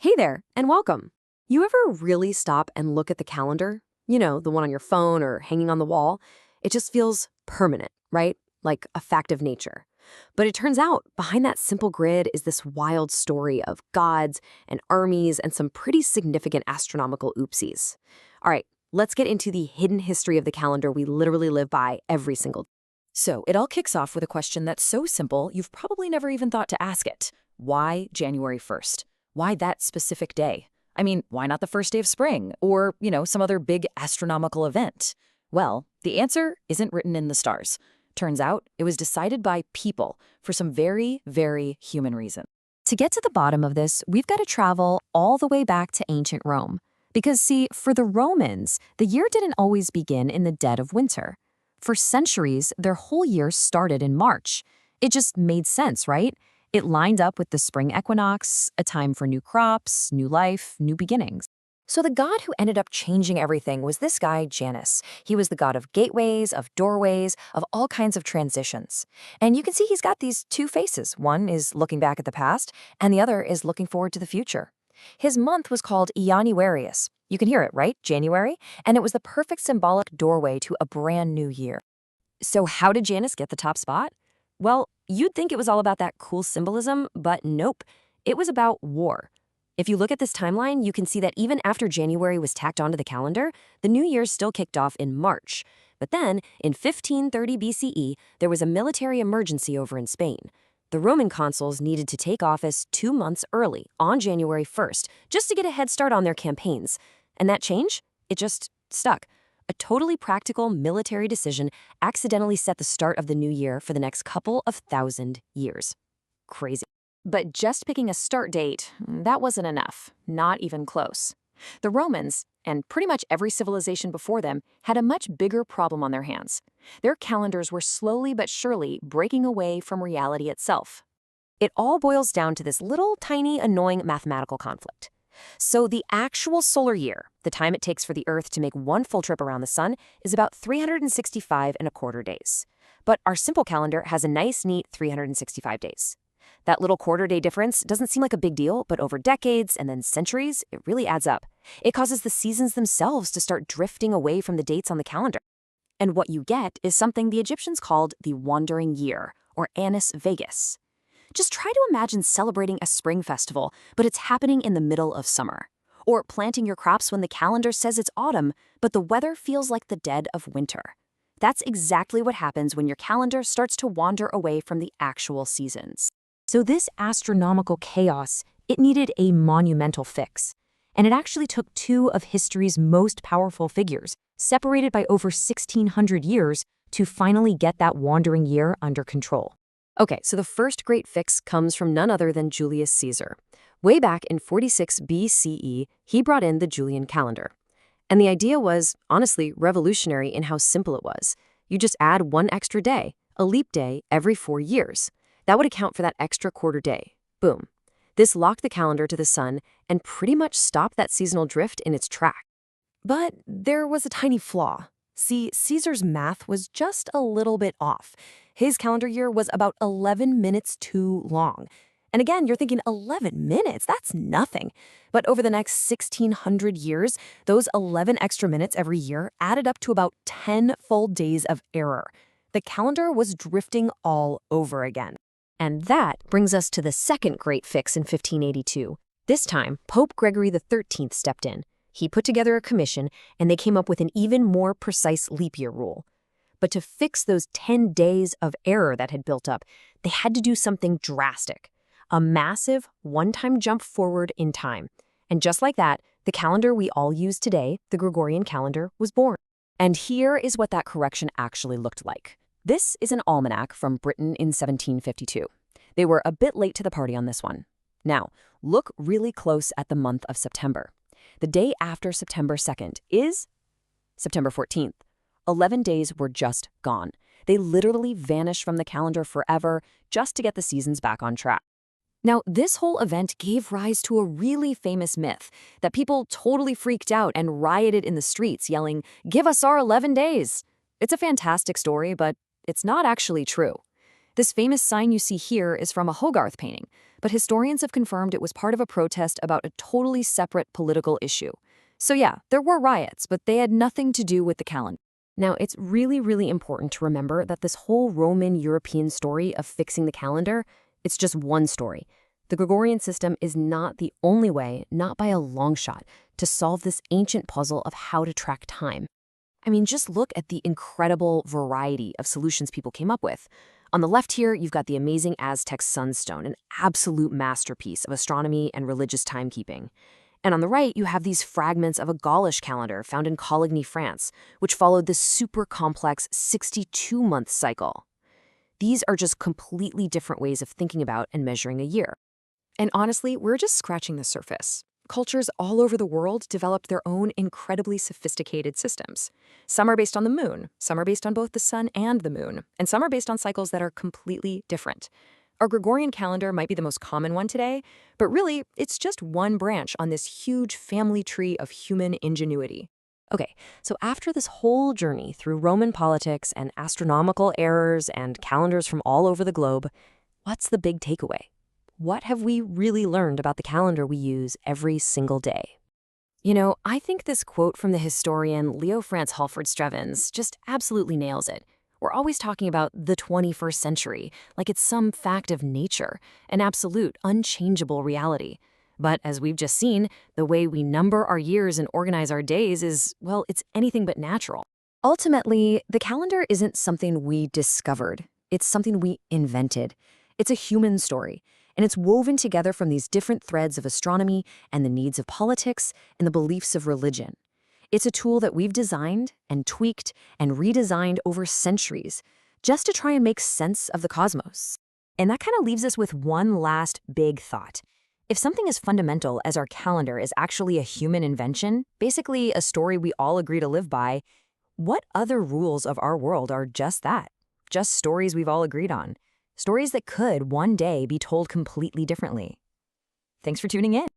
Hey there, and welcome. You ever really stop and look at the calendar? You know, the one on your phone or hanging on the wall? It just feels permanent, right? Like a fact of nature. But it turns out behind that simple grid is this wild story of gods and armies and some pretty significant astronomical oopsies. All right, let's get into the hidden history of the calendar we literally live by every single day. So it all kicks off with a question that's so simple you've probably never even thought to ask it. Why January 1st? Why that specific day? I mean, why not the first day of spring? Or, some other big astronomical event? Well, the answer isn't written in the stars. Turns out it was decided by people for some very, very human reason. To get to the bottom of this, we've got to travel all the way back to ancient Rome. Because see, for the Romans, the year didn't always begin in the dead of winter. For centuries, their whole year started in March. It just made sense, right? It lined up with the Spring Equinox, a time for new crops, new life, new beginnings. So the god who ended up changing everything was this guy, Janus. He was the god of gateways, of doorways, of all kinds of transitions. And you can see he's got these two faces. One is looking back at the past, and the other is looking forward to the future. His month was called Iannuarius. You can hear it, right? January. And it was the perfect symbolic doorway to a brand new year. So how did Janus get the top spot? Well, you'd think it was all about that cool symbolism, but nope. It was about war. If you look at this timeline, you can see that even after January was tacked onto the calendar, the new year still kicked off in March. But then, in 1530 BCE, there was a military emergency over in Spain. The Roman consuls needed to take office 2 months early, on January 1st, just to get a head start on their campaigns. And that change? It just stuck. A totally practical military decision accidentally set the start of the new year for the next couple of thousand years. Crazy. But just picking a start date, that wasn't enough. Not even close. The Romans, and pretty much every civilization before them, had a much bigger problem on their hands. Their calendars were slowly but surely breaking away from reality itself. It all boils down to this little tiny annoying mathematical conflict. So the actual solar year, the time it takes for the Earth to make one full trip around the sun, is about 365.25 days. But our simple calendar has a nice, neat 365 days. That little quarter-day difference doesn't seem like a big deal, but over decades and then centuries, it really adds up. It causes the seasons themselves to start drifting away from the dates on the calendar. And what you get is something the Egyptians called the wandering year, or Annus Vegas. Just try to imagine celebrating a spring festival, but it's happening in the middle of summer. Or planting your crops when the calendar says it's autumn, but the weather feels like the dead of winter. That's exactly what happens when your calendar starts to wander away from the actual seasons. So this astronomical chaos, it needed a monumental fix. And it actually took two of history's most powerful figures, separated by over 1,600 years, to finally get that wandering year under control. Okay, so the first great fix comes from none other than Julius Caesar. Way back in 46 BCE, he brought in the Julian calendar. And the idea was, honestly, revolutionary in how simple it was. You just add one extra day, a leap day, every 4 years. That would account for that extra quarter day. Boom. This locked the calendar to the sun and pretty much stopped that seasonal drift in its track. But there was a tiny flaw. See, Caesar's math was just a little bit off. His calendar year was about 11 minutes too long. And again, you're thinking 11 minutes, that's nothing. But over the next 1,600 years, those 11 extra minutes every year added up to about 10 full days of error. The calendar was drifting all over again. And that brings us to the second great fix in 1582. This time, Pope Gregory XIII stepped in. He put together a commission, and they came up with an even more precise leap year rule. But to fix those 10 days of error that had built up, they had to do something drastic. A massive, one-time jump forward in time. And just like that, the calendar we all use today, the Gregorian calendar, was born. And here is what that correction actually looked like. This is an almanac from Britain in 1752. They were a bit late to the party on this one. Now, look really close at the month of September. The day after September 2nd is September 14th. 11 days were just gone. They literally vanished from the calendar forever just to get the seasons back on track. Now, this whole event gave rise to a really famous myth that people totally freaked out and rioted in the streets yelling, "Give us our 11 days!" It's a fantastic story, but it's not actually true. This famous sign you see here is from a Hogarth painting, but historians have confirmed it was part of a protest about a totally separate political issue. So yeah, there were riots, but they had nothing to do with the calendar. Now, it's really, really important to remember that this whole Roman-European story of fixing the calendar, it's just one story. The Gregorian system is not the only way, not by a long shot, to solve this ancient puzzle of how to track time. I mean, just look at the incredible variety of solutions people came up with. On the left here, you've got the amazing Aztec Sunstone, an absolute masterpiece of astronomy and religious timekeeping. And on the right, you have these fragments of a Gaulish calendar found in Coligny, France, which followed this super complex 62-month cycle. These are just completely different ways of thinking about and measuring a year. And honestly, we're just scratching the surface. Cultures all over the world developed their own incredibly sophisticated systems. Some are based on the moon, some are based on both the sun and the moon, and some are based on cycles that are completely different. Our Gregorian calendar might be the most common one today, but really, it's just one branch on this huge family tree of human ingenuity. Okay, so after this whole journey through Roman politics and astronomical errors and calendars from all over the globe, what's the big takeaway? What have we really learned about the calendar we use every single day? You know, I think this quote from the historian Leo Franz Halford Strevens just absolutely nails it. We're always talking about the 21st century, like it's some fact of nature, an absolute, unchangeable reality. But as we've just seen, the way we number our years and organize our days is, well, it's anything but natural. Ultimately, the calendar isn't something we discovered. It's something we invented. It's a human story, and it's woven together from these different threads of astronomy and the needs of politics and the beliefs of religion. It's a tool that we've designed and tweaked and redesigned over centuries just to try and make sense of the cosmos. And that kind of leaves us with one last big thought. If something as fundamental as our calendar is actually a human invention, basically a story we all agree to live by, what other rules of our world are just that? Just stories we've all agreed on. Stories that could one day be told completely differently. Thanks for tuning in.